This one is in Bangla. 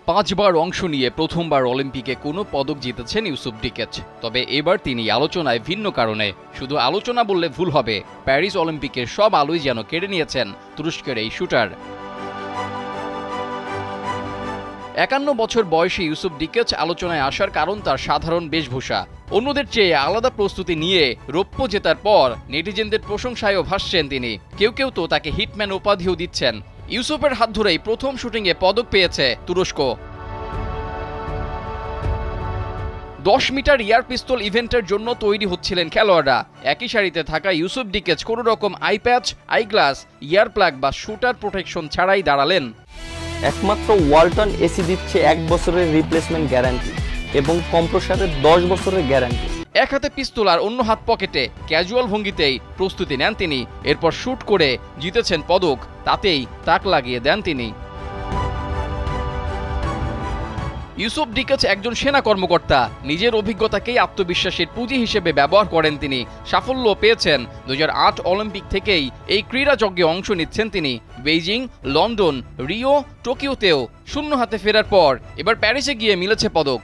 5 বার অংশ নিয়ে প্রথমবার অলিম্পিকে কোনো পদক জিতেছেন ইউসুফ ডিকেচ। তবে এবার তিনি আলোচনায় ভিন্ন কারণে। শুধু আলোচনা বললে ভুল হবে, প্যারিস অলিম্পিকের সব আলোই যেন কেড়ে নিয়েছেন তুরস্কের এই শুটার। 51 বছর বয়সী ইউসুফ ডিকেচ আলোচনায় আসার কারণ তার সাধারণ বেশভূষা। অন্যদের চেয়ে আলাদা প্রস্তুতি নিয়ে রৌপ্য জেতার পর নেটিজেনদের প্রশংসায়ও ভাসছেন তিনি। কেউ কেউ তো তাকে হিটম্যান উপাধিও দিচ্ছেন। ইউসুফের হাত ধরেই প্রথম শুটিংয়ে পদক পেয়েছে তুরস্ক। 10 মিটার এয়ার পিস্তল ইভেন্টের জন্য তৈরি হচ্ছিলেন খেলোয়াড়রা। একই সারিতে থাকা ইউসুফ ডিকেচ কোনো রকম I patch, I glass, year plug বা শুটার প্রোটেকশন ছাড়াই দাঁড়ালেন। একমাত্র ওয়ালটন এসি দিচ্ছে 1 বছরের রিপ্লেসমেন্ট গ্যারান্টি এবং কম্প্রেসারের 10 বছরের গ্যারান্টি। এক হাতে পিস্তল আর অন্য হাত পকেটে ক্যাজুয়াল ভঙ্গিতেই প্রস্তুতি নেন তিনি। এরপর শুট করে জিতেছেন পদক, তাতেই তাক লাগিয়ে দেন তিনি। ইউসুফ ডিকেচ একজন সেনা কর্মকর্তা। নিজের অভিজ্ঞতাকেই আত্মবিশ্বাসের পুঁজি হিসেবে ব্যবহার করেন তিনি। সাফল্য পেয়েছেন। 2008 অলিম্পিক থেকেই এই ক্রীড়াযজ্ঞে অংশ নিচ্ছেন তিনি। বেইজিং, লন্ডন, রিও, টোকিওতেও শূন্য হাতে ফেরার পর এবার প্যারিসে গিয়ে মিলেছে পদক।